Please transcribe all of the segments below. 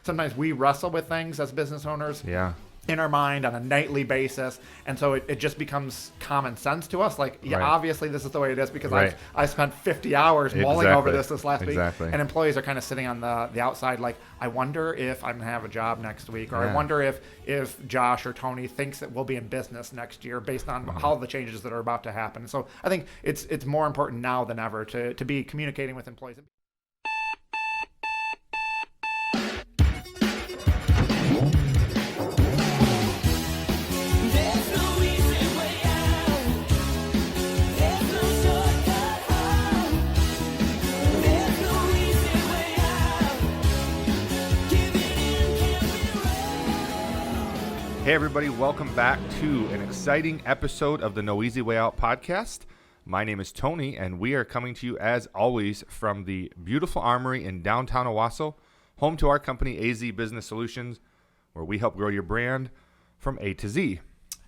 sometimes we wrestle with things as business owners. Yeah. In our mind on a nightly basis, and so it just becomes common sense to us. Like, yeah, Right. obviously this is the way it is because Right. I spent 50 hours mulling over this last week, and employees are kind of sitting on the outside like, I wonder if I'm gonna have a job next week, or I wonder if Josh or Tony thinks that we'll be in business next year based on all the changes that are about to happen. So I think it's more important now than ever to be communicating with employees. Hey everybody, welcome back to an exciting episode of the No Easy Way Out podcast. My name is Tony, and we are coming to you as always from the beautiful Armory in downtown Owosso, home to our company AZ Business Solutions, where we help grow your brand from A to Z.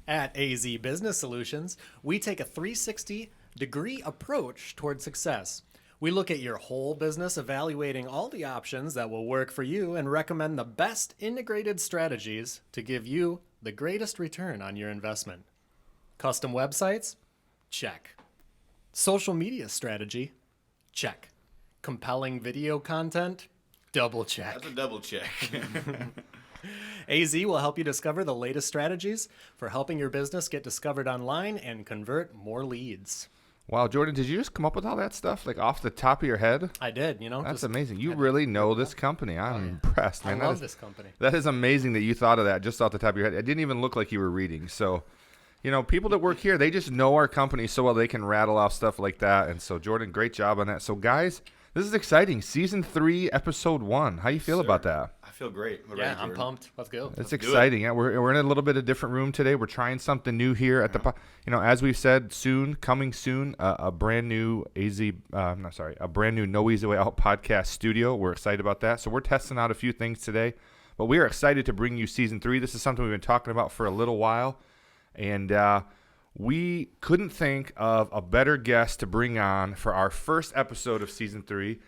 At AZ Business Solutions, we take a 360-degree approach toward success. We look at your whole business, evaluating all the options that will work for you and recommend the best integrated strategies to give you the greatest return on your investment. Custom websites? Check. Social media strategy? Check. Compelling video content? Double check. That's a double check. AZ will help you discover the latest strategies for helping your business get discovered online and convert more leads. Wow, Jordan, did you just come up with all that stuff, like off the top of your head? I did, That's amazing. You really know this company. I'm impressed, man. I love this company. That is amazing that you thought of that just off the top of your head. It didn't even look like you were reading. So, people that work here, they just know our company so well they can rattle off stuff like that. And so, Jordan, great job on that. So, guys, this is exciting. Season 3, Episode 1. How you feel about that? I feel great. Yeah, I'm pumped. Let's go. It's exciting. Yeah, we're in a little bit of different room today. We're trying something new here at the, as we've said, coming soon, a brand new a brand new No Easy Way Out podcast studio. We're excited about that. So we're testing out a few things today, but we are excited to bring you Season 3. This is something we've been talking about for a little while, and we couldn't think of a better guest to bring on for our first episode of Season 3.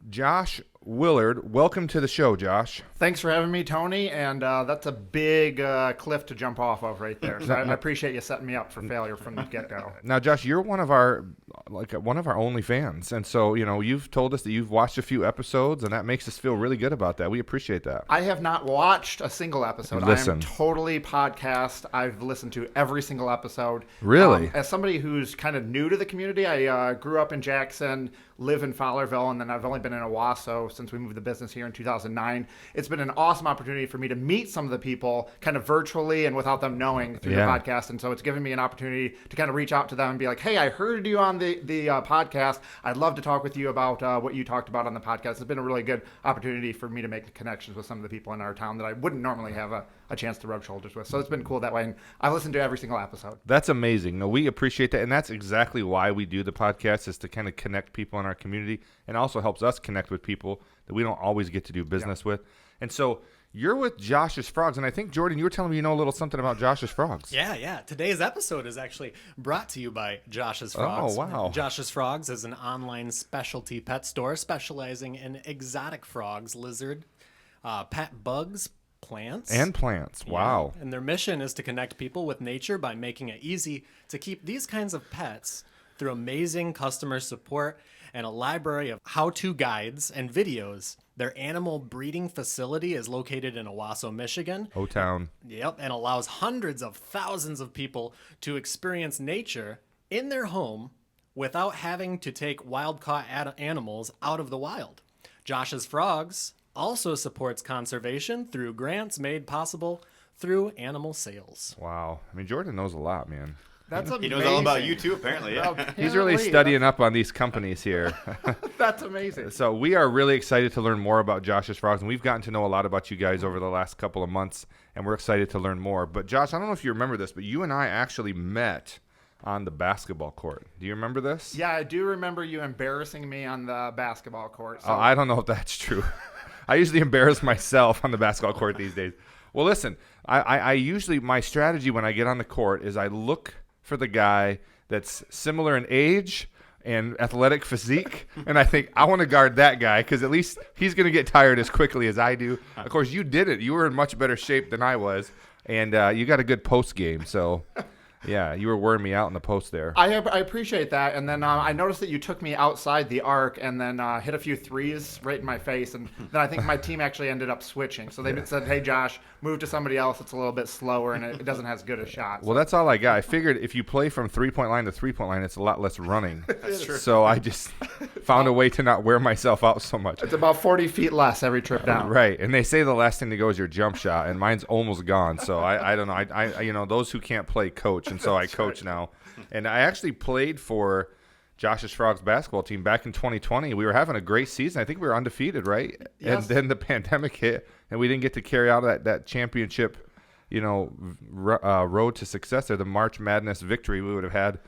Josh Willard, welcome to the show, Josh. Thanks for having me, Tony, and that's a big cliff to jump off of right there. So I appreciate you setting me up for failure from the get-go. Now, Josh, you're one of our only fans, and so you've told us that you've watched a few episodes, and that makes us feel really good about that. We appreciate that. I have not watched a single episode. Listen. I am totally podcast. I've listened to every single episode. Really? As somebody who's kind of new to the community, I grew up in Jackson, live in Fowlerville, and then I've only been in Owosso since we moved the business here in 2009. It's been an awesome opportunity for me to meet some of the people kind of virtually and without them knowing through the podcast. And so it's given me an opportunity to kind of reach out to them and be like, hey, I heard you on the podcast. I'd love to talk with you about what you talked about on the podcast. It's been a really good opportunity for me to make connections with some of the people in our town that I wouldn't normally have a chance to rub shoulders with. So it's been cool that way. And I've listened to every single episode. That's amazing. No, we appreciate that. And that's exactly why we do the podcast, is to kind of connect people in our community, and also helps us connect with people that we don't always get to do business with. And so you're with Josh's Frogs, and I think, Jordan, you were telling me you know a little something about Josh's Frogs. Yeah. Today's episode is actually brought to you by Josh's Frogs. Oh, wow. Josh's Frogs is an online specialty pet store specializing in exotic frogs, lizard, pet bugs, plants. Wow. And their mission is to connect people with nature by making it easy to keep these kinds of pets through amazing customer support and a library of how-to guides and videos. Their animal breeding facility is located in Owosso, Michigan. O-Town. Yep, and allows hundreds of thousands of people to experience nature in their home without having to take wild-caught animals out of the wild. Josh's Frogs also supports conservation through grants made possible through animal sales. Wow. I mean, Jordan knows a lot, man. That's amazing. He knows all about you too, apparently. Yeah. He's really studying up on these companies here. That's amazing. So we are really excited to learn more about Josh's Frogs, and we've gotten to know a lot about you guys over the last couple of months, and we're excited to learn more. But Josh, I don't know if you remember this, but you and I actually met on the basketball court. Do you remember this? Yeah, I do remember you embarrassing me on the basketball court. So. I don't know if that's true. I usually embarrass myself on the basketball court these days. Well, listen, I usually, my strategy when I get on the court is I look for the guy that's similar in age and athletic physique. And I think I want to guard that guy because at least he's going to get tired as quickly as I do. Of course, you did it. You were in much better shape than I was. And you got a good post game. So, yeah, you were wearing me out in the post there. I appreciate that. And then I noticed that you took me outside the arc and then hit a few threes right in my face. And then I think my team actually ended up switching. So they said, hey, Josh, move to somebody else. It's a little bit slower and it doesn't have as good a shot. Well, that's all I got. I figured if you play from three-point line to three-point line, it's a lot less running. That's true. So I just found a way to not wear myself out so much. It's about 40 feet less every trip down. Right. And they say the last thing to go is your jump shot, and mine's almost gone. So I don't know. I those who can't play coach, and so I coach now. And I actually played for Josh's Frogs basketball team back in 2020. We were having a great season. I think we were undefeated, right? Yes. And then the pandemic hit, and we didn't get to carry out that championship, road to success there. The March Madness victory we would have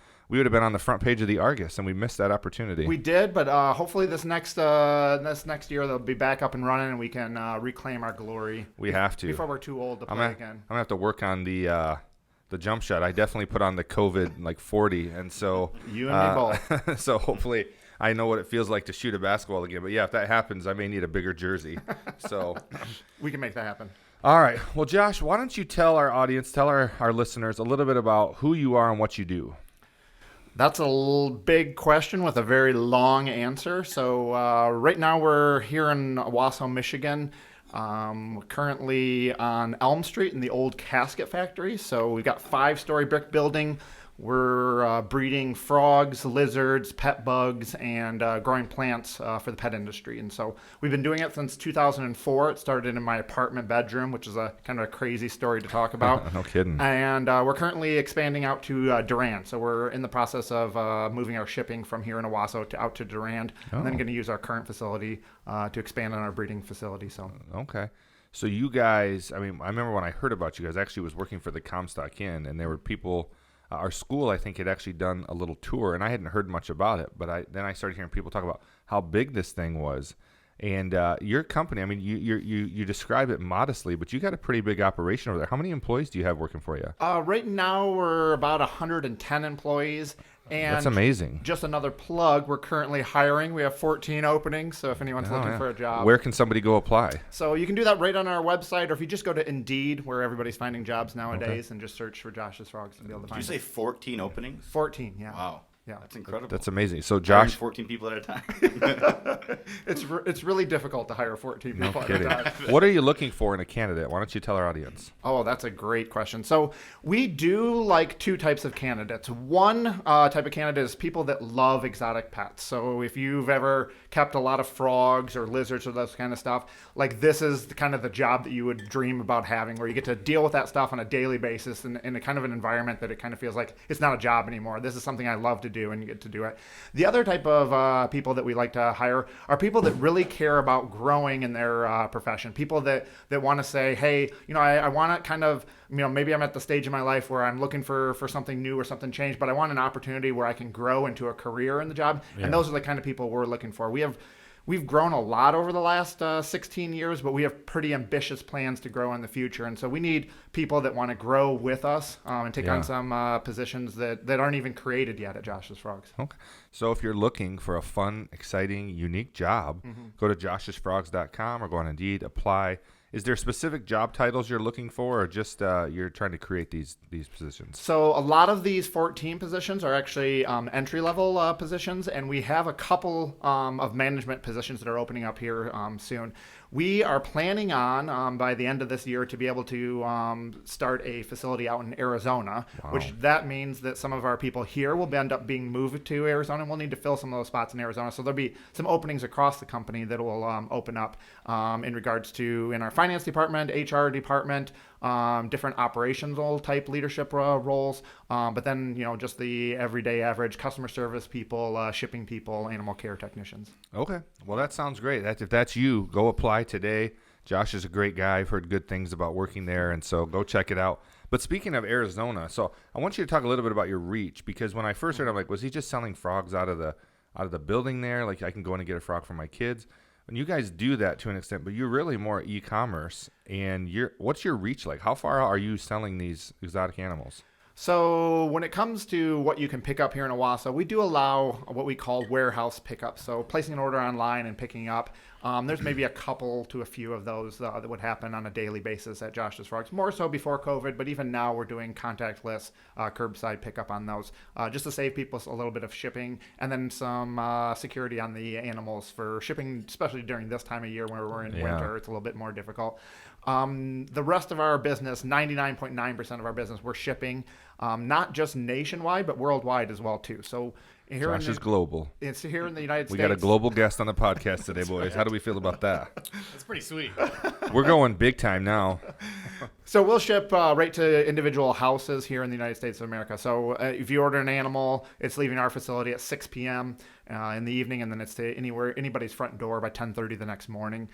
been on the front page of the Argus, and we missed that opportunity. We did, but hopefully this next year they'll be back up and running, and we can reclaim our glory. We have to before we're too old to play again. I'm gonna have to work on the jump shot. I definitely put on the COVID 40, and so you and me both. So hopefully I know what it feels like to shoot a basketball again. But yeah, if that happens, I may need a bigger jersey. So we can make that happen. All right. Well, Josh, why don't you tell our audience, tell our listeners a little bit about who you are and what you do? That's a big question with a very long answer. So right now we're here in Owosso, Michigan. We're currently on Elm Street in the old casket factory. So we've got 5-story brick building. We're breeding frogs, lizards, pet bugs, and growing plants for the pet industry. And so we've been doing it since 2004. It started in my apartment bedroom, which is a kind of a crazy story to talk about. No kidding. And we're currently expanding out to Durand. So we're in the process of moving our shipping from here in Owosso out to Durand, and then going to use our current facility to expand on our breeding facility. So okay. So you guys, I remember when I heard about you guys, actually was working for the Comstock Inn, and there were people. Our school, I think, had actually done a little tour, and I hadn't heard much about it. But then I started hearing people talk about how big this thing was. And your company, you describe it modestly, but you got a pretty big operation over there. How many employees do you have working for you? Right now, we're about 110 employees. And that's amazing. Just another plug, we're currently hiring. We have 14 openings, so if anyone's looking for a job. Where can somebody go apply? So you can do that right on our website, or if you just go to Indeed, where everybody's finding jobs nowadays, and just search for Josh's Frogs and be able to find it. Did you say 14 openings? 14, yeah. Wow. Yeah. That's incredible. That's amazing. So Hiring Josh, 14 people at a time. It's really difficult to hire 14 people at a time. What are you looking for in a candidate? Why don't you tell our audience? Oh, that's a great question. So we do like 2 types of candidates. One type of candidate is people that love exotic pets. So if you've ever kept a lot of frogs or lizards or those kind of stuff, like this is kind of the job that you would dream about having, where you get to deal with that stuff on a daily basis in a kind of an environment that it kind of feels like it's not a job anymore. This is something I love to do, and you get to do it. The other type of people that we like to hire are people that really care about growing in their profession. People that want to say, hey, I want to kind of, maybe I'm at the stage in my life where I'm looking for something new or something changed, but I want an opportunity where I can grow into a career in the job. Yeah. And those are the kind of people we're looking for. We've grown a lot over the last 16 years, but we have pretty ambitious plans to grow in the future. And so we need people that want to grow with us and take on some positions that aren't even created yet at Josh's Frogs. Okay. So if you're looking for a fun, exciting, unique job, go to joshsfrogs.com or go on Indeed, apply. Is there specific job titles you're looking for, or just you're trying to create these positions? So a lot of these 14 positions are actually entry-level positions, and we have a couple of management positions that are opening up here soon. We are planning on, by the end of this year, to be able to start a facility out in Arizona, which that means that some of our people here will end up being moved to Arizona, and we'll need to fill some of those spots in Arizona. So there'll be some openings across the company that will open up in regards to in our finance department, HR department, different operational type leadership roles, but then just the everyday average customer service people, shipping people, animal care technicians. Okay, well that sounds great. If that's you, go apply today. Josh is a great guy. I've heard good things about working there, and so go check it out. But speaking of Arizona, so I want you to talk a little bit about your reach, because when I first heard, I'm like, was he just selling frogs out of the building there? Like I can go in and get a frog for my kids. And you guys do that to an extent, but you're really more e-commerce. And what's your reach like? How far are you selling these exotic animals? So when it comes to what you can pick up here in Owosso, we do allow what we call warehouse pickup. So placing an order online and picking up. There's maybe a couple to a few of those that would happen on a daily basis at Josh's Frogs. More so before COVID, but even now we're doing contactless curbside pickup on those, just to save people a little bit of shipping and then some security on the animals for shipping, especially during this time of year where we're in winter. It's a little bit more difficult. The rest of our business, 99.9% of our business, we're shipping, not just nationwide, but worldwide as well, too. So here Josh is global. It's here in the United States. We got a global guest on the podcast today, boys. How do we feel about that? That's pretty sweet. We're going big time now. So we'll ship right to individual houses here in the United States of America. So if you order an animal, it's leaving our facility at 6 p.m. In the evening, and then it's to anybody's front door by 10:30 the next morning.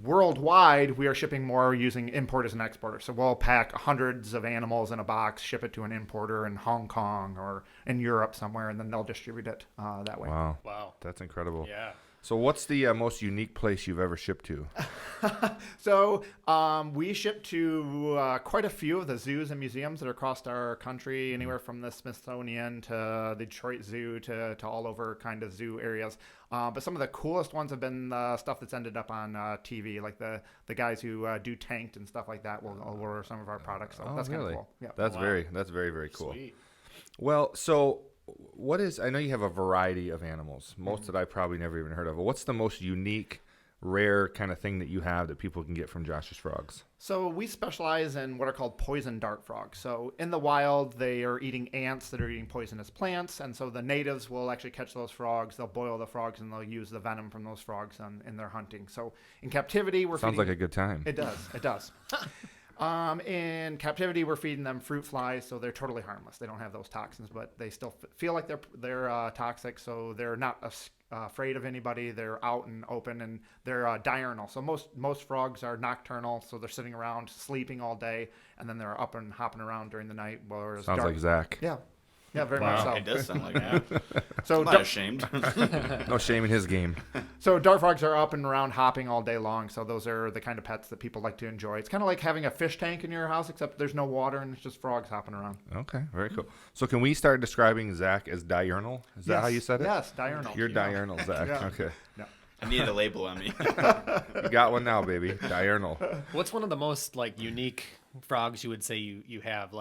Worldwide, we are shipping more using importers and exporters. So we'll pack hundreds of animals in a box, ship it to an importer in Hong Kong or in Europe somewhere, and then they'll distribute it that way. Wow. That's incredible. Yeah. So what's the most unique place you've ever shipped to? So we ship to quite a few of the zoos and museums that are across our country, anywhere from the Smithsonian to the Detroit Zoo to all over kind of zoo areas. But some of the coolest ones have been stuff that's ended up on TV, like the guys who do Tanked and stuff like that will order some of our products. So that's kind of cool. Yeah. That's very, very cool. Sweet. Well, so I know you have a variety of animals, most that I probably never even heard of. What's the most unique, rare kind of thing that you have that people can get from Josh's Frogs? So we specialize in what are called poison dart frogs. So in the wild, they are eating ants that are eating poisonous plants. And so the natives will actually catch those frogs. They'll boil the frogs and they'll use the venom from those frogs in their hunting. So in captivity, Sounds like a good time. It does. It does. In captivity, we're feeding them fruit flies, so they're totally harmless. They don't have those toxins, but they still feel like they're toxic, so they're not afraid of anybody. They're out and open, and they're diurnal. So most frogs are nocturnal, so they're sitting around sleeping all day, and then they're up and hopping around during the night. Sounds like Zach. Yeah, very much so. It does sound like that. So I'm not ashamed. No shame in his game. So dart frogs are up and around hopping all day long. So those are the kind of pets that people like to enjoy. It's kind of like having a fish tank in your house, except there's no water and it's just frogs hopping around. Okay, very cool. So can we start describing Zach as diurnal? Is that how you said it? Yes, diurnal. You're diurnal, Zach. Yeah. Okay. No. I needed a label on me. You got one now, baby. Diurnal. What's one of the most unique frogs you would say you have?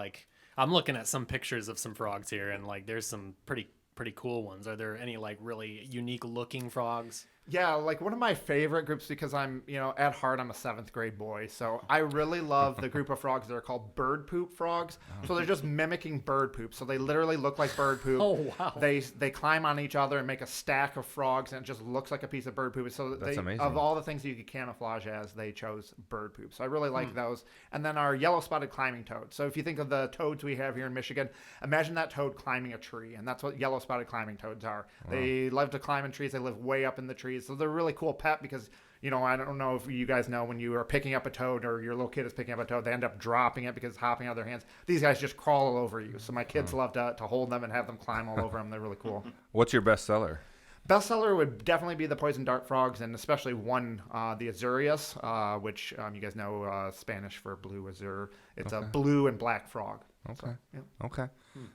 I'm looking at some pictures of some frogs here, and there's some pretty cool ones. Are there any really unique looking frogs? Yeah, one of my favorite groups, because I'm, at heart, I'm a 7th grade boy. So I really love the group of frogs that are called bird poop frogs. So they're just mimicking bird poop. So they literally look like bird poop. Oh, wow. They climb on each other and make a stack of frogs, and it just looks like a piece of bird poop. So That's amazing. Of all the things you could camouflage as, they chose bird poop. So I really like those. And then our yellow-spotted climbing toad. So if you think of the toads we have here in Michigan, imagine that toad climbing a tree, and that's what yellow-spotted climbing toads are. Wow. They love to climb in trees. They live way up in the trees. So they're a really cool pet because, I don't know if you guys know, when you are picking up a toad or your little kid is picking up a toad, they end up dropping it because it's hopping out of their hands. These guys just crawl all over you. So my kids love to hold them and have them climb all over them. They're really cool. What's your best seller? Bestseller would definitely be the poison dart frogs, and especially one, the Azurius, which you guys know Spanish for blue azure. It's a blue and black frog. Okay. So, yeah. Okay.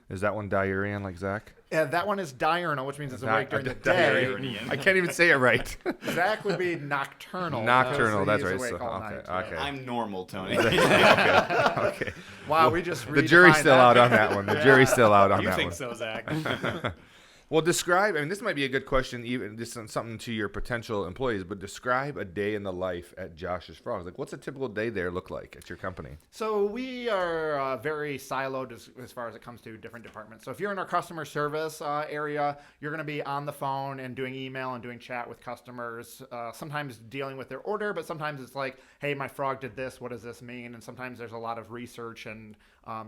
Is that one diarrhean like Zach? Yeah, that one is diurnal, which means it's awake during the day. I can't even say it right. Zach would be nocturnal. Nocturnal, because that's he's right. awake So, all night. okay. I'm normal, Tony. Okay. Wow, we just The jury's still out on that one. The jury's still out on You that think one. so, Zach? Well, describe, this might be a good question, even just something to your potential employees, but describe a day in the life at Josh's Frogs. What's a typical day there look like at your company? So we are very siloed as far as it comes to different departments. So if you're in our customer service area, you're going to be on the phone and doing email and doing chat with customers, sometimes dealing with their order, but sometimes it's like, hey, my frog did this. What does this mean? And sometimes there's a lot of research and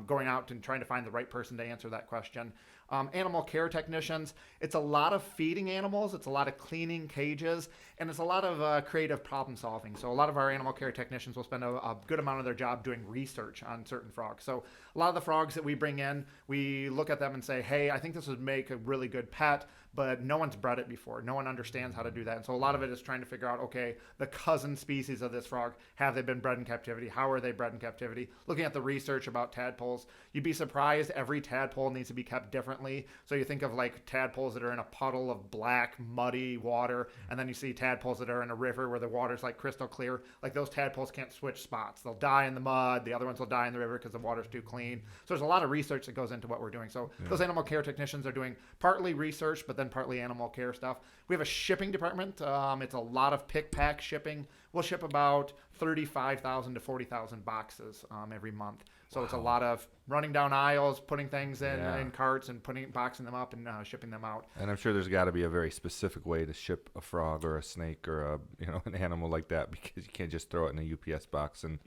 going out and trying to find the right person to answer that question. Animal care technicians, it's a lot of feeding animals, it's a lot of cleaning cages, and it's a lot of creative problem solving. So a lot of our animal care technicians will spend a good amount of their job doing research on certain frogs. So a lot of the frogs that we bring in, we look at them and say, hey, I think this would make a really good pet, but no one's bred it before. No one understands how to do that. And so a lot of it is trying to figure out, okay, the cousin species of this frog, have they been bred in captivity? How are they bred in captivity? Looking at the research about tadpoles, you'd be surprised every tadpole needs to be kept differently. So you think of like tadpoles that are in a puddle of black, muddy water, and then you see tadpoles that are in a river where the water's like crystal clear. Like those tadpoles can't switch spots. They'll die in the mud. The other ones will die in the river because the water's too clean. So there's a lot of research that goes into what we're doing. So those animal care technicians are doing partly research, but then partly animal care stuff. We have a shipping department. It's a lot of pick pack shipping. We'll ship about 35,000 to 40,000 boxes every month. So it's a lot of running down aisles, putting things in carts and boxing them up and shipping them out. And I'm sure there's got to be a very specific way to ship a frog or a snake or an animal like that, because you can't just throw it in a UPS box and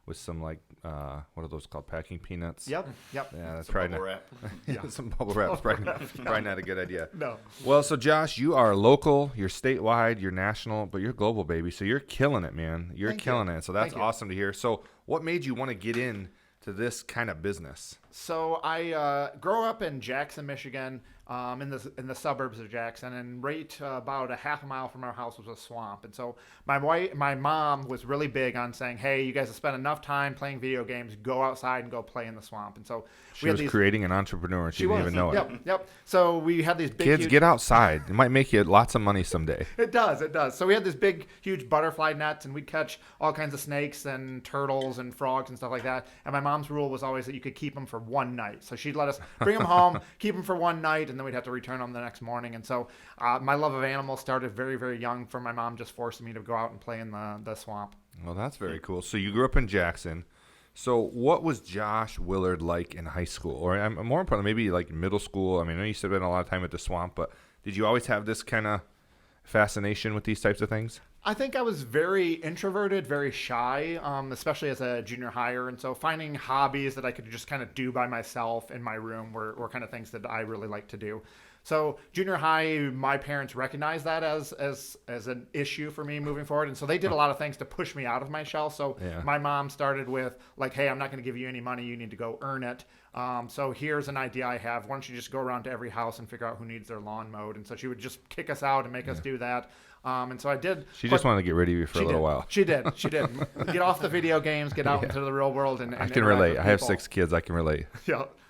with some like what are those called, packing peanuts? Yep. Yeah, that's Some probably bubble not. wrap. Some bubble wrap. Probably not a good idea. No. Well, so Josh, you are local, you're statewide, you're national, but you're global, baby. So you're killing it, man. You're killing it. So that's awesome to hear. So what made you want to get in to this kind of business? So I grew up in Jackson, Michigan, in the suburbs of Jackson, and right about a half a mile from our house was a swamp. And so my mom was really big on saying, "Hey, you guys have spent enough time playing video games. Go outside and go play in the swamp." And so She was creating an entrepreneur, and she didn't even know it. Yep. So we had these big Kids, huge, get outside. It might make you lots of money someday. It does. So we had this big, huge butterfly nets, and we'd catch all kinds of snakes and turtles and frogs and stuff like that. And my mom's rule was always that you could keep them for one night. So she'd let us bring them home, keep them for one night, and then we'd have to return them the next morning. And so my love of animals started very, very young from my mom just forcing me to go out and play in the swamp. Well, that's very cool. So you grew up in Jackson. So what was Josh Willard like in high school? Or more importantly, maybe like middle school? I mean, I know you spent a lot of time at the swamp, but did you always have this kind of fascination with these types of things? I think I was very introverted, very shy, especially as a junior higher. And so finding hobbies that I could just kind of do by myself in my room were kind of things that I really like to do. So junior high, my parents recognized that as an issue for me moving forward. And so they did a lot of things to push me out of my shell. So my mom started with like, "Hey, I'm not going to give you any money. You need to go earn it. So here's an idea I have. Why don't you just go around to every house and figure out who needs their lawn mowed?" And so she would just kick us out and make us do that. And so I did. She just wanted to get rid of you for a little while. She did. Get off the video games, get out into the real world. And I can relate. I have 6 kids. I can relate.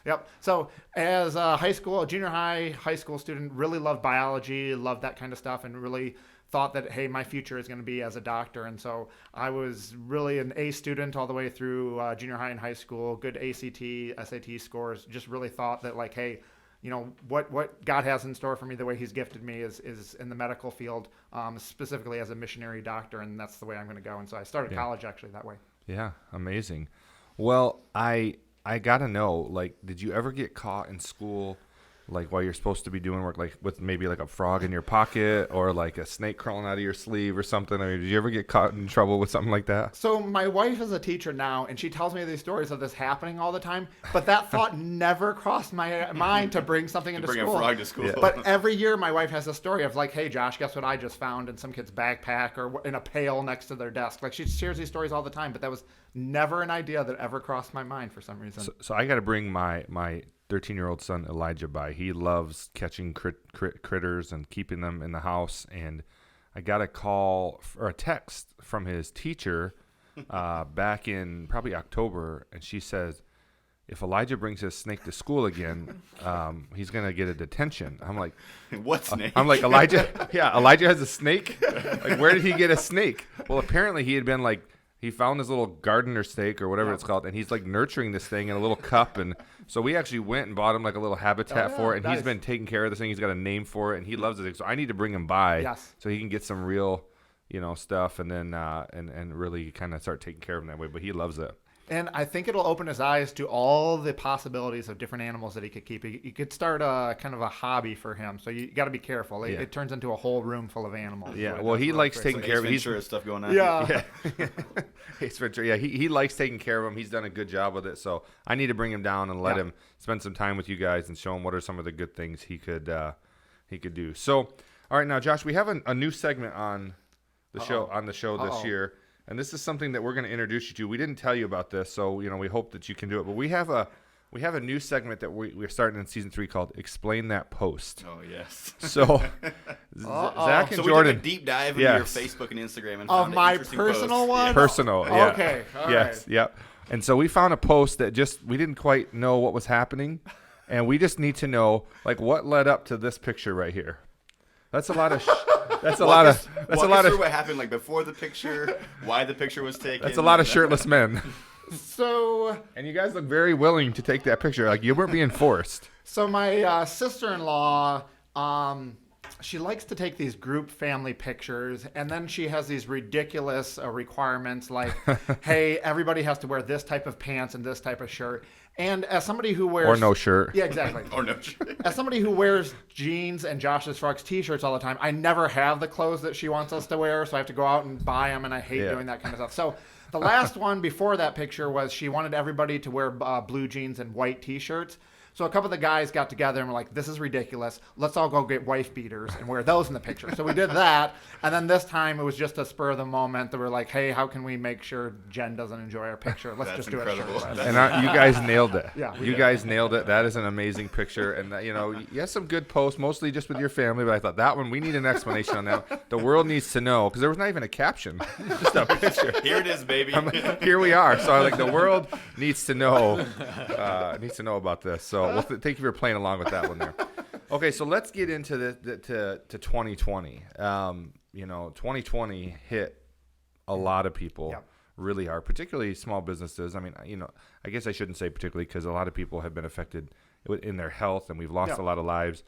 Yep. So as a junior high school student, really loved biology, loved that kind of stuff, and really thought that, hey, my future is going to be as a doctor. And so I was really an A student all the way through junior high and high school, good ACT, SAT scores, just really thought that like, hey, what God has in store for me, the way he's gifted me is in the medical field, specifically as a missionary doctor, and that's the way I'm going to go. And so I started college actually that way. Yeah, amazing. Well, I got to know, like, did you ever get caught in school, like, while you're supposed to be doing work, like, with maybe, like, a frog in your pocket or, like, a snake crawling out of your sleeve or something? I mean, did you ever get caught in trouble with something like that? So my wife is a teacher now, and she tells me these stories of this happening all the time, but that thought never crossed my mind to bring something into school. Bring a frog to school. Yeah. But every year my wife has a story of like, "Hey, Josh, guess what I just found in some kid's backpack or in a pail next to their desk." Like she shares these stories all the time, but that was never an idea that ever crossed my mind for some reason. So I got to bring my 13-year-old son Elijah by. He loves catching critters and keeping them in the house. And I got a call or a text from his teacher back in probably October, and she says, "If Elijah brings his snake to school again, he's gonna get a detention." I'm like, "What snake?" I'm like, Elijah? Yeah, Elijah has a snake. Like, where did he get a snake? Well, apparently he had been like. He found his little gardener snake or whatever it's called, and he's like nurturing this thing in a little cup. And so we actually went and bought him like a little habitat for it, and he's been taking care of this thing. He's got a name for it, and he loves it. So I need to bring him by so he can get some real, stuff, and then and really kind of start taking care of him that way. But he loves it. And I think it'll open his eyes to all the possibilities of different animals that he could keep. You could start a kind of a hobby for him. So you got to be careful. It turns into a whole room full of animals. Yeah. Well, he likes taking care of it. He's sure stuff going on. Yeah. Ace Ventura. Yeah. He likes taking care of him. He's done a good job with it. So I need to bring him down and let him spend some time with you guys and show him what are some of the good things he could do. So, all right, now Josh, we have a new segment on the show this year. And this is something that we're going to introduce you to. We didn't tell you about this, so we hope that you can do it. But we have a we have a new segment that we're starting in season 3 called "Explain That Post." Oh yes. So Zach and So Jordan, we took a deep dive into Yes. your Facebook and Instagram and Of found an my interesting personal post. one? personal, yeah. Okay, all yes, right. yep. And so we found a post that we didn't quite know what was happening, and we just need to know like what led up to this picture right here. That's a lot of. That's a lot of. That's a Walk lot us through of. what happened like before the picture, why the picture was taken. That's a lot of shirtless men. So And you guys look very willing to take that picture. Like you weren't being forced. my sister-in-law, she likes to take these group family pictures, and then she has these ridiculous requirements like, hey, everybody has to wear this type of pants and this type of shirt. And as somebody who wears... Or no shirt. Yeah, exactly. Or no shirt. As somebody who wears jeans and Josh's Frogs t-shirts all the time, I never have the clothes that she wants us to wear, so I have to go out and buy them, and I hate doing that kind of stuff. So the last one before that picture was she wanted everybody to wear blue jeans and white t-shirts. So a couple of the guys got together and were like, this is ridiculous. Let's all go get wife beaters and wear those in the picture. So we did that. And then this time it was just a spur of the moment that we're like, hey, how can we make sure Jen doesn't enjoy our picture? Let's That's just do incredible. it shirtless. And you guys nailed it. Yeah, we you did. guys nailed it. That is an amazing picture. And, you have some good posts, mostly just with your family. But I thought that one, we need an explanation on that. The world needs to know. Because there was not even a caption. Just a picture. Here it is, baby. Here we are. So I like the world needs to know about this. So thank you for playing along with that one there. Okay, so let's get into to 2020. 2020 hit a lot of people Yep. really hard, particularly small businesses. I mean, I guess I shouldn't say particularly because a lot of people have been affected in their health, and we've lost Yep. a lot of lives.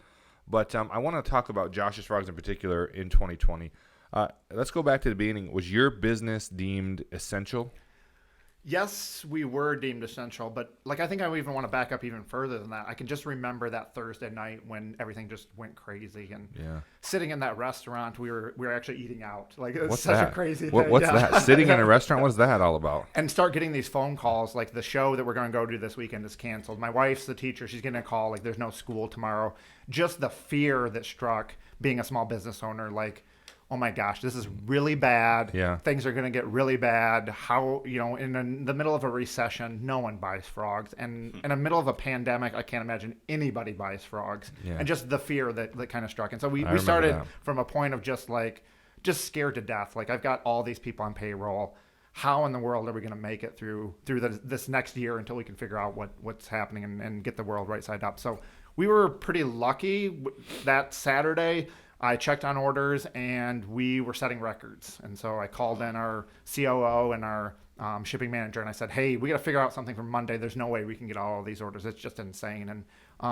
But I want to talk about Josh's Frogs in particular in 2020. Let's go back to the beginning. Was your business deemed essential? Yes, we were deemed essential, but I think I even want to back up even further than that. I can just remember that Thursday night when everything just went crazy, and sitting in that restaurant, we were actually eating out. Like, it was What's such that? a crazy What's thing. Yeah. that? Sitting in a restaurant? What's that all about? And start getting these phone calls like the show that we're going to go to this weekend is canceled. My wife's the teacher. She's getting a call like there's no school tomorrow. Just the fear that struck being a small business owner, like, oh my gosh, this is really bad. Yeah. Things are going to get really bad. How, in the middle of a recession, no one buys frogs. And in the middle of a pandemic, I can't imagine anybody buys frogs. Yeah. And just the fear that kind of struck. And so we remember started that. from a point of just scared to death. Like, I've got all these people on payroll. How in the world are we going to make it through this next year until we can figure out what's happening and get the world right side up? So we were pretty lucky that Saturday. I checked on orders and we were setting records. And so I called in our COO and our shipping manager and I said, hey, we got to figure out something for Monday. There's no way we can get all of these orders. It's just insane. And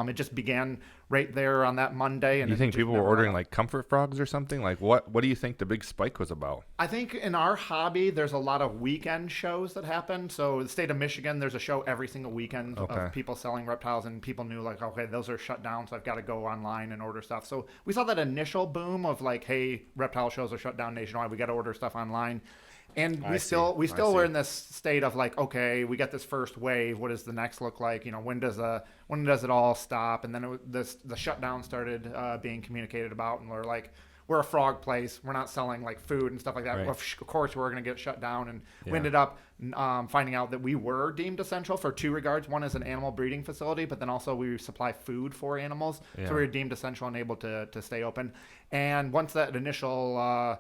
it just began right there on that Monday. And You think it just people were never let ordering up. like comfort frogs or something? Like what do you think the big spike was about? I think in our hobby, there's a lot of weekend shows that happen. So the state of Michigan, there's a show every single weekend Okay. of people selling reptiles, and people knew like, okay, those are shut down, so I've got to go online and order stuff. So we saw that initial boom of like, hey, reptile shows are shut down nationwide. We got to order stuff online. And we still were in this state of like, okay, we got this first wave. What does the next look like? When does it all stop? And then the shutdown started being communicated about, and we're like, we're a frog place. We're not selling like food and stuff like that. Right. Of course, we're going to get shut down. And Yeah. we ended up finding out that we were deemed essential for two regards. One is an animal breeding facility, but then also we supply food for animals. Yeah. So we were deemed essential and able to stay open. And once that initial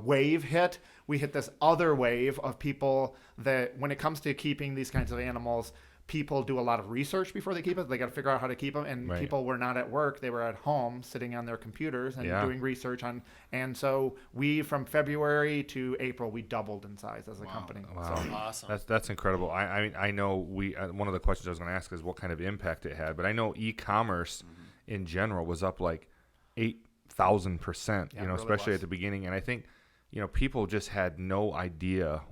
wave hit, we hit this other wave of people that when it comes to keeping these kinds of animals, people do a lot of research before they keep it. They got to figure out how to keep them. And Right. people were not at work. They were at home sitting on their computers and Yeah. doing research on. And so from February to April, we doubled in size as a company. Wow. So, Awesome. That's incredible. I know one of the questions I was going to ask is what kind of impact it had, but I know e-commerce in general was up like 8,000%, Yeah, it really especially was. at the beginning. And I think, people just had no idea,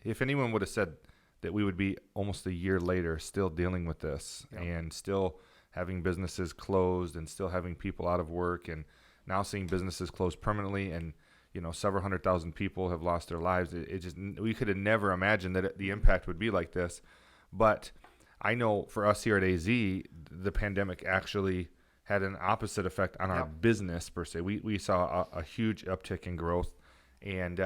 if anyone would have said that we would be almost a year later still dealing with this Yep. and still having businesses closed and still having people out of work and now seeing businesses closed permanently and several 100,000 people have lost their lives. We could have never imagined that the impact would be like this. But I know for us here at AZ, the pandemic actually had an opposite effect on our Yep. business per se. We saw a huge uptick in growth. And,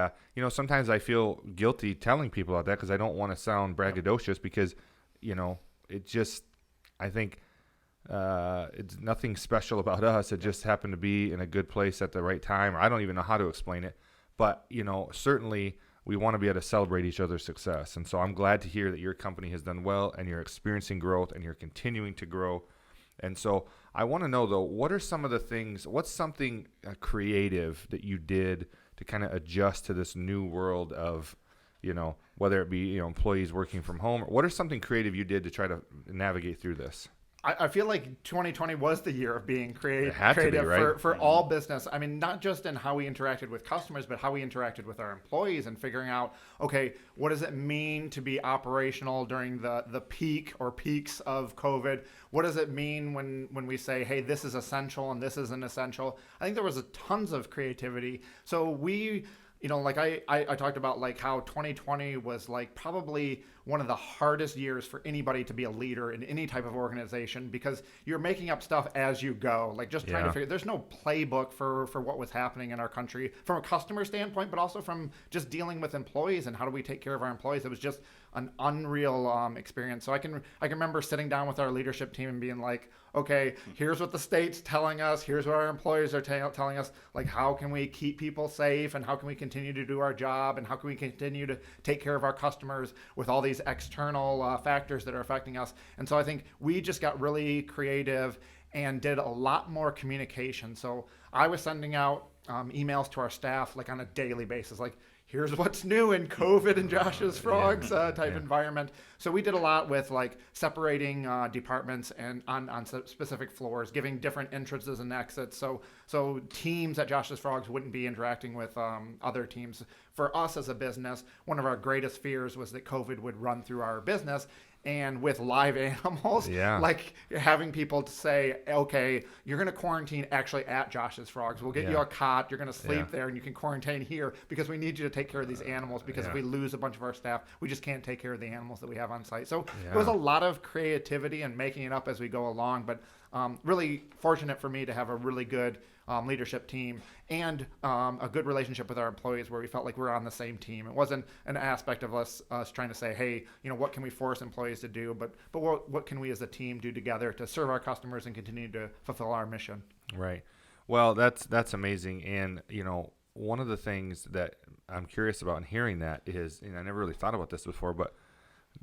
sometimes I feel guilty telling people about that because I don't want to sound braggadocious because, it just I think it's nothing special about us. It just happened to be in a good place at the right time. I don't even know how to explain it, but certainly we want to be able to celebrate each other's success. And so I'm glad to hear that your company has done well and you're experiencing growth and you're continuing to grow. And so I want to know, though, what's something creative that you did to kind of adjust to this new world of, whether it be, employees working from home? What is something creative you did to try to navigate through this? I feel like 2020 was the year of being creative right? for all business. I mean, not just in how we interacted with customers, but how we interacted with our employees and figuring out, okay, what does it mean to be operational during the peak or peaks of COVID? What does it mean when we say, hey, this is essential and this isn't essential? I think there was tons of creativity. So we... like I talked about like how 2020 was like probably one of the hardest years for anybody to be a leader in any type of organization because you're making up stuff as you go, like just trying to figure, there's no playbook for what was happening in our country from a customer standpoint, but also from just dealing with employees and how do we take care of our employees. It was just an unreal experience. So I can remember sitting down with our leadership team and being like, okay, here's what the state's telling us. Here's what our employees are telling us. Like, how can we keep people safe and how can we continue to do our job and how can we continue to take care of our customers with all these external factors that are affecting us? And so I think we just got really creative and did a lot more communication. So I was sending out emails to our staff like on a daily basis, like, here's what's new in COVID and Josh's Frogs type environment. So we did a lot with like separating departments and on specific floors, giving different entrances and exits. So teams at Josh's Frogs wouldn't be interacting with other teams. For us as a business, one of our greatest fears was that COVID would run through our business. And with live animals, like having people to say, okay, you're going to quarantine actually at Josh's Frogs. We'll get you a cot. You're going to sleep there and you can quarantine here because we need you to take care of these animals because if we lose a bunch of our staff, we just can't take care of the animals that we have on site. So there was a lot of creativity and making it up as we go along, but really fortunate for me to have a really good leadership team and a good relationship with our employees where we felt like we were on the same team. It wasn't an aspect of us trying to say, hey, what can we force employees to do, but what can we as a team do together to serve our customers and continue to fulfill our mission? Right. Well, that's amazing. And, one of the things that I'm curious about in hearing that is, I never really thought about this before, but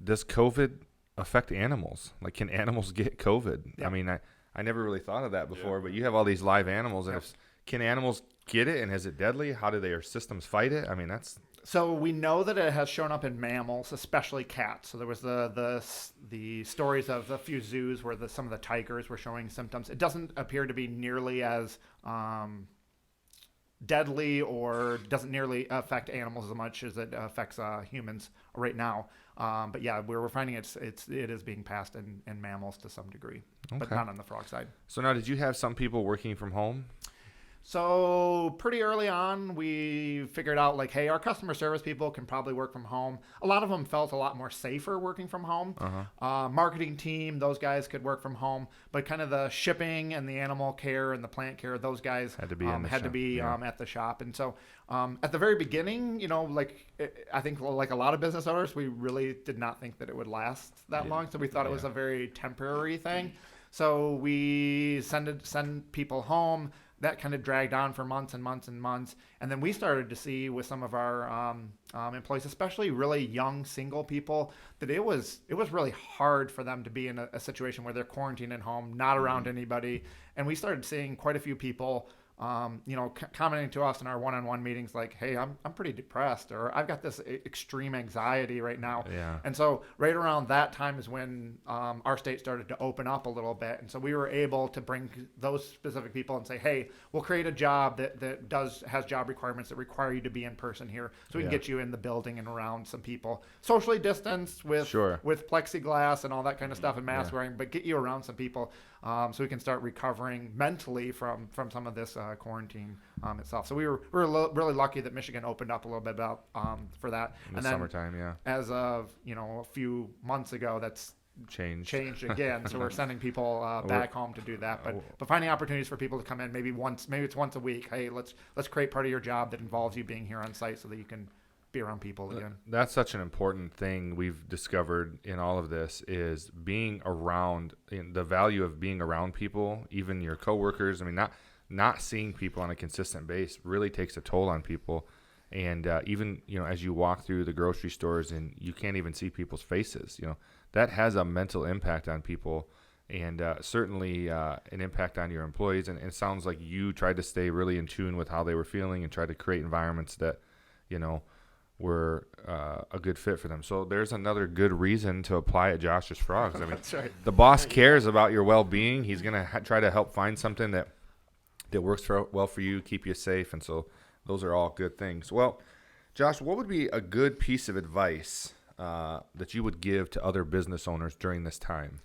does COVID affect animals? Like, can animals get COVID? Yeah. I mean, I never really thought of that before, but you have all these live animals, and can animals get it, and is it deadly? How do their systems fight it? I mean, that's... So we know that it has shown up in mammals, especially cats. So there was the stories of a few zoos where some of the tigers were showing symptoms. It doesn't appear to be nearly as deadly or doesn't nearly affect animals as much as it affects humans right now. But yeah, we're finding it is being passed in mammals to some degree, but not on the frog side. So now, did you have some people working from home? So pretty early on, we figured out like, hey, our customer service people can probably work from home. A lot of them felt a lot more safer working from home. Marketing team, those guys could work from home, but kind of the shipping and the animal care and the plant care, those guys had to be at the shop. And so at the very beginning, I think like a lot of business owners, we really did not think that it would last that long. So we thought it was a very temporary thing. So we send people home. That kind of dragged on for months and months and months. And then we started to see with some of our employees, especially really young single people, that it was really hard for them to be in a situation where they're quarantined at home, not around anybody. And we started seeing quite a few people commenting to us in our one-on-one meetings like, hey, I'm pretty depressed, or I've got this extreme anxiety right now. Yeah. And so right around that time is when our state started to open up a little bit. And so we were able to bring those specific people and say, hey, we'll create a job that has job requirements that require you to be in person here. So we can get you in the building and around some people, socially distanced with plexiglass and all that kind of stuff and mask wearing, but get you around some people so we can start recovering mentally from some of this quarantine itself. So we were really lucky that Michigan opened up a little bit about for that. In the summertime, as of a few months ago, that's changed again. So we're sending people back home to do that, but finding opportunities for people to come in maybe it's once a week. Hey, let's create part of your job that involves you being here on site so that you can be around people again. That's such an important thing we've discovered in all of this is being around, the value of being around people, even your coworkers. I mean, not seeing people on a consistent base really takes a toll on people. And even, as you walk through the grocery stores and you can't even see people's faces, that has a mental impact on people, and certainly an impact on your employees. And it sounds like you tried to stay really in tune with how they were feeling and try to create environments that, were a good fit for them. So there's another good reason to apply at Josh's Frogs. I mean, That's right. the boss cares about your well-being. He's going to try to help find something that works well for you, keep you safe. And so those are all good things. Well, Josh, what would be a good piece of advice that you would give to other business owners during this time?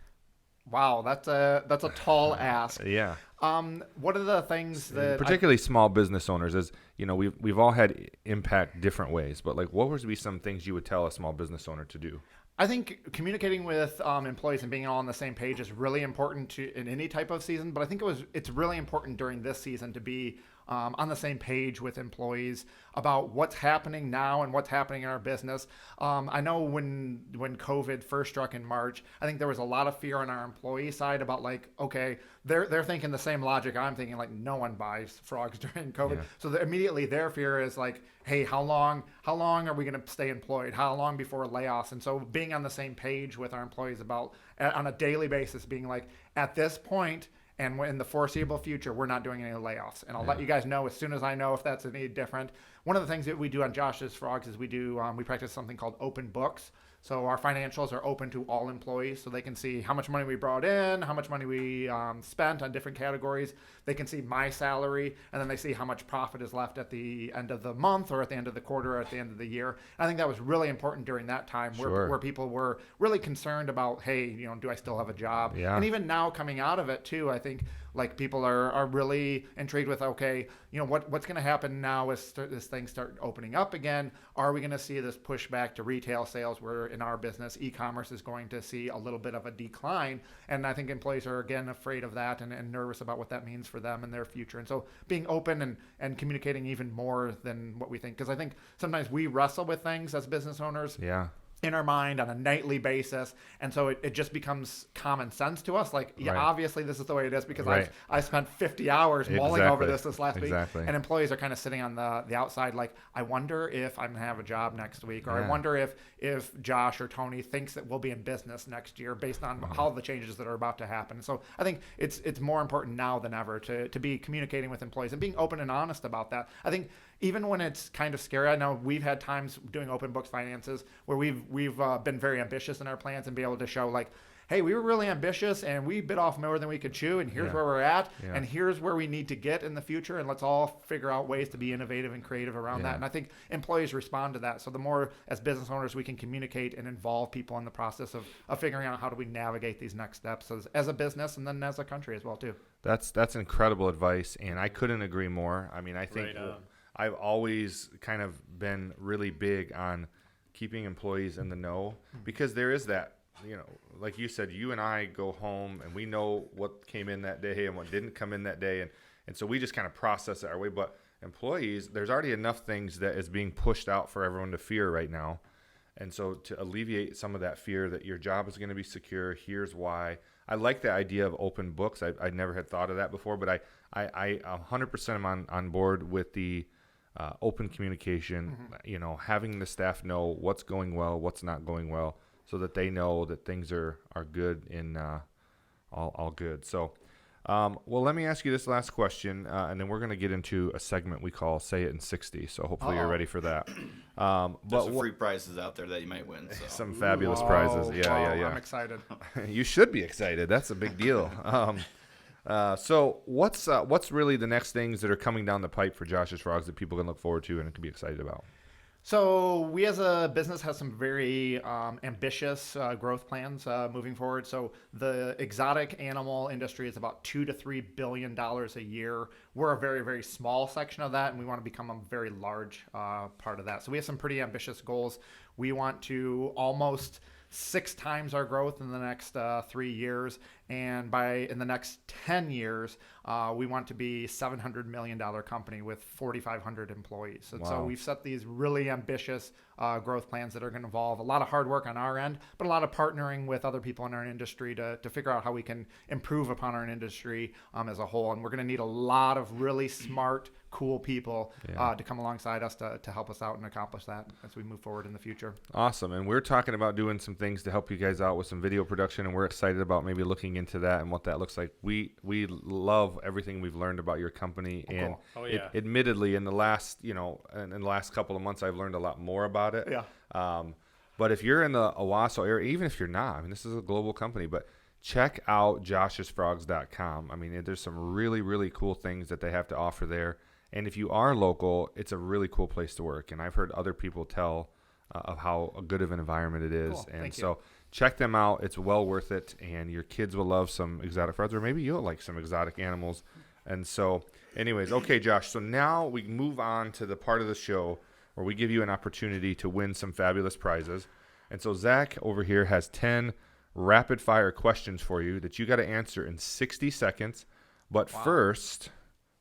Wow, that's a tall ask. Yeah. What are the things that Particularly small business owners, as we've all had impact different ways, but like, what would be some things you would tell a small business owner to do? I think communicating with employees and being all on the same page is really important in any type of season, but I think it's really important during this season to be on the same page with employees about what's happening now and what's happening in our business. I know when COVID first struck in March, I think there was a lot of fear on our employee side about like, okay, they're thinking the same logic I'm thinking, like no one buys frogs during COVID. Yeah. So immediately their fear is like, hey, how long are we going to stay employed? How long before layoffs? And so being on the same page with our employees about on a daily basis, being like, at this point, and in the foreseeable future, we're not doing any layoffs. And I'll let you guys know as soon as I know if that's any different. One of the things that we do on Josh's Frogs is we practice something called open books. So our financials are open to all employees, so they can see how much money we brought in, how much money we spent on different categories. They can see my salary, and then they see how much profit is left at the end of the month or at the end of the quarter or at the end of the year. And I think that was really important during that time where people were really concerned about, hey, do I still have a job? Yeah. And even now coming out of it too, I think like people are really intrigued with, okay, what's going to happen now as this things start opening up again? Are we going to see this pushback to retail sales where in our business, e-commerce is going to see a little bit of a decline? And I think employees are again afraid of that and nervous about what that means for them and their future. And so being open and communicating even more than what we think, because I think sometimes we wrestle with things as business owners. Yeah. In our mind on a nightly basis, and so it just becomes common sense to us. Like, yeah, Right. Obviously this is the way it is because Right. I spent 50 hours mulling over Exactly. this last week, Exactly. and employees are kind of sitting on the outside, like, I wonder if I'm gonna have a job next week, or Yeah. I wonder if Josh or Tony thinks that we'll be in business next year based on all the changes that are about to happen. So I think it's more important now than ever to be communicating with employees and being open and honest about that. I think even when it's kind of scary, I know we've had times doing open books finances where we've been very ambitious in our plans and be able to show like, hey, we were really ambitious and we bit off more than we could chew, and here's Yeah. where we're at, Yeah. and here's where we need to get in the future, and let's all figure out ways to be innovative and creative around Yeah. that. And I think employees respond to that. So the more as business owners we can communicate and involve people in the process of figuring out how do we navigate these next steps as a business and then as a country as well too. That's incredible advice, and I couldn't agree more. I mean, I think Right on. I've always kind of been really big on keeping employees in the know, because there is that, like you said, you and I go home and we know what came in that day and what didn't come in that day, and so we just kind of process it our way. But employees, there's already enough things that is being pushed out for everyone to fear right now. And so to alleviate some of that fear that your job is going to be secure, here's why. I like the idea of open books. I never had thought of that before, but I 100% am on board with the open communication, having the staff know what's going well, what's not going well, so that they know that things are good in all good. So, well, let me ask you this last question, and then we're going to get into a segment we call Say It in 60. So hopefully you're ready for that. There's But some free prizes out there that you might win. So. some fabulous Wow, prizes. Yeah, wow, yeah. I'm excited. You should be excited. That's a big deal. So what's really the next things that are coming down the pipe for Josh's Frogs that people can look forward to and can be excited about? So we as a business have some very ambitious growth plans moving forward. So the exotic animal industry is about $2 to $3 billion a year. We're a very, very small section of that, and we want to become a very large part of that. So we have some pretty ambitious goals. We want to almost 6 times our growth in the next 3 years, And in the next 10 years, we want to be $700 million company with 4,500 employees. And so Wow. we've set these really ambitious growth plans that are going to involve a lot of hard work on our end, but a lot of partnering with other people in our industry to figure out how we can improve upon our industry as a whole. And we're going to need a lot of really smart, cool people to come alongside us to help us out and accomplish that as we move forward in the future. Awesome. And we're talking about doing some things to help you guys out with some video production, and we're excited about maybe looking into that and what that looks like. We love everything we've learned about your company. Oh, and cool. Oh, yeah. Admittedly, in the last, in the last couple of months, I've learned a lot more about it. Yeah. But if you're in the Owosso area, even if you're not, I mean, this is a global company, but check out joshsfrogs.com. I mean, there's some really, really cool things that they have to offer there. And if you are local, it's a really cool place to work. And I've heard other people tell of how good of an environment it is. Cool. And Thank so you. check them out. It's well worth it. And your kids will love some exotic frogs, or maybe you'll like some exotic animals. And so anyways, okay, Josh. So now we move on to the part of the show where we give you an opportunity to win some fabulous prizes. And so Zach over here has 10 rapid fire questions for you that you got to answer in 60 seconds. But first,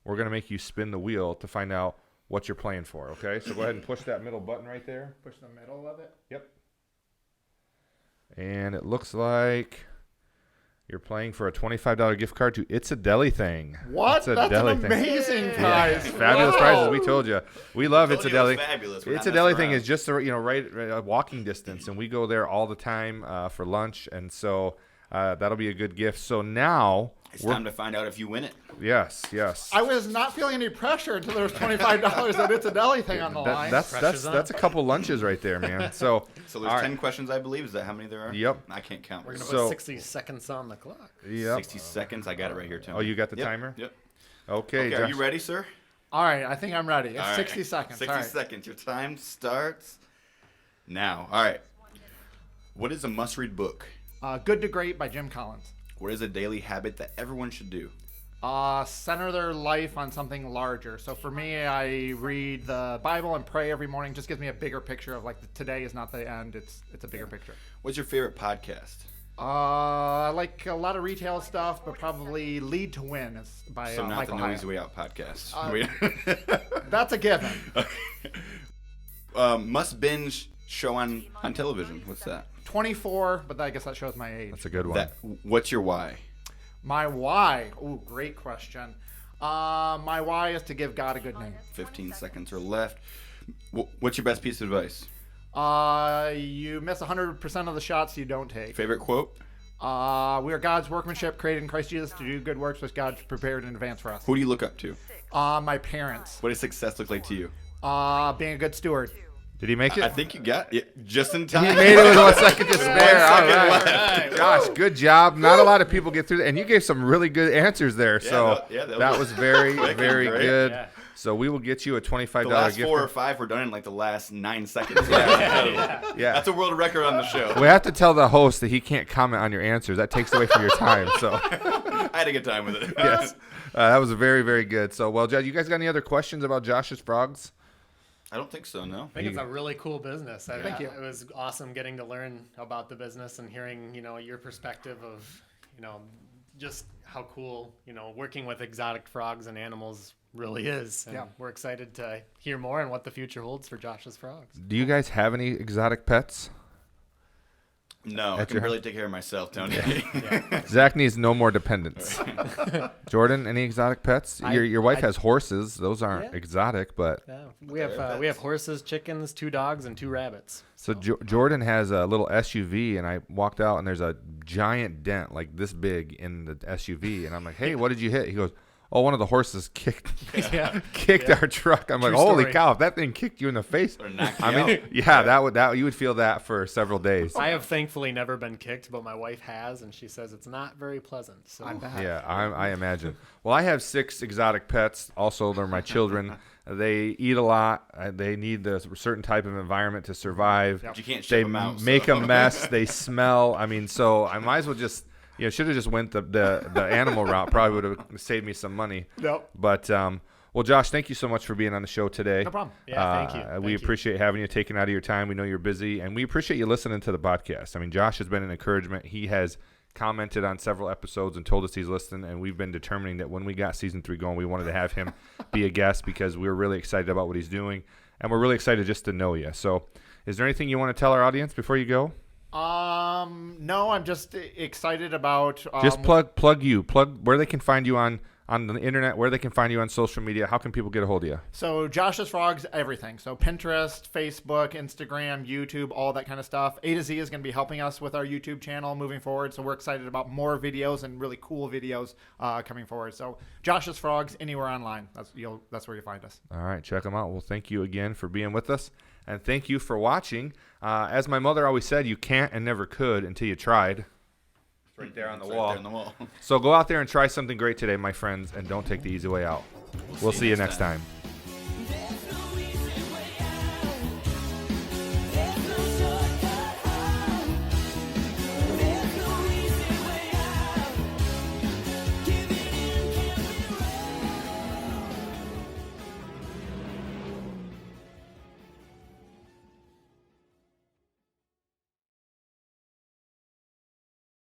we're going to make you spin the wheel to find out what you're playing for, okay? So go ahead and push that middle button right there. Push the middle of it. Yep. And it looks like you're playing for a $25 gift card to It's a Deli Thing. What? It's a That's Deli an Thing. amazing Yeah. prize. Fabulous Whoa. prizes. We told you. We love It's a Told you it Deli. was fabulous. We're It's not a Deli messing Thing around. is just right walking distance, and we go there all the time for lunch, and so that'll be a good gift. So now It's time to find out if you win it. yes. I was not feeling any pressure until there was $25 that It's a Deli Thing on the line. That's a couple lunches right there, man. So So there's all right. 10 questions, I believe. Is that how many there are? Yep. I can't count. We're going to So- put 60 seconds on the clock. Yep. 60 seconds. I got it right here, Tony. Oh, you got the Yep, timer? Yep. Okay, Okay, Josh. are you ready, sir? All right, I think I'm ready. It's All right. 60 seconds. 60 All right. seconds. Your time starts now. All right. What is a must-read book? Good to Great by Jim Collins. What is a daily habit that everyone should do? Center their life on something larger. So for me, I read the Bible and pray every morning. Just gives me a bigger picture of today is not the end. It's a bigger picture. What's your favorite podcast? I like a lot of retail stuff, but probably Lead to Win is by So not Michael the Hyatt. Noisy Way Out podcast. That's a given. Must binge show on television. What's that? 24, but I guess that shows my age. That's a good one. What's your why? My why? Ooh, great question. My why is to give God a good name. 15 seconds are left. What's your best piece of advice? You miss 100% of the shots you don't take. Favorite quote? We are God's workmanship, created in Christ Jesus to do good works, which God prepared in advance for us. Who do you look up to? My parents. What does success look like to you? Being a good steward. Did he make it? I think you got it just in time. He made it with 1 second to spare. All second right. left. Gosh, good job. Not a lot of people get through that. And you gave some really good answers there. So that was very, very great. good. Yeah. So we will get you a $25 The last gift 4 or card. 5 were done in like the last 9 seconds. Yeah. That's a world record on the show. We have to tell the host that he can't comment on your answers. That takes away from your time. So, I had a good time with it. yes. That was very, very good. So, well, Josh, you guys got any other questions about Josh's Frogs? I don't think so, no. I think it's a really cool business. Thank you. It was awesome getting to learn about the business and hearing, your perspective of, just how cool, working with exotic frogs and animals really is. And Yeah. we're excited to hear more and what the future holds for Josh's Frogs. Do you guys have any exotic pets? No, I At can your barely take care of myself, Tony. Zach needs no more dependents. Jordan, any exotic pets? Your wife I- has horses. Those aren't Yeah. exotic, but Yeah, we have horses, chickens, 2 dogs, and 2 rabbits. so Jordan has a little SUV, and I walked out, and there's a giant dent like this big in the SUV, and I'm like, "Hey, what did you hit?" He goes, "Oh, one of the horses kicked Yeah. our truck." I'm like, True "Holy story. cow! If that thing kicked you in the face, Or knock you I mean, out. yeah, that you would feel that for several days." I have thankfully never been kicked, but my wife has, and she says it's not very pleasant. So I bet. Yeah, I imagine. Well, I have 6 exotic pets. Also, they're my children. They eat a lot. They need a certain type of environment to survive. You can't ship They them out. make so. a mess. They smell. I mean, so I might as well just, should have just went the animal route. Probably would have saved me some money. Nope. But well, Josh, thank you so much for being on the show today. No problem. Yeah, thank you. We Thank you. appreciate having you, taking out of your time. We know you're busy, and we appreciate you listening to the podcast. I mean, Josh has been an encouragement. He has commented on several episodes and told us he's listening, and we've been determining that when we got season 3 going, we wanted to have him be a guest because we were really excited about what he's doing, and we're really excited just to know you. So is there anything you want to tell our audience before you go? No, I'm just excited about. Just plug where they can find you on the internet, where they can find you on social media. How can people get a hold of you? So Josh's Frogs, everything. So Pinterest, Facebook, Instagram, YouTube, all that kind of stuff. A to Z is going to be helping us with our YouTube channel moving forward. So we're excited about more videos and really cool videos coming forward. So Josh's Frogs, anywhere online. That's where you find us. All right, check them out. Well, thank you again for being with us. And thank you for watching. As my mother always said, you can't and never could until you tried. It's right there on the wall. Right there on the wall. So go out there and try something great today, my friends, and don't take the easy way out. We'll see you next time.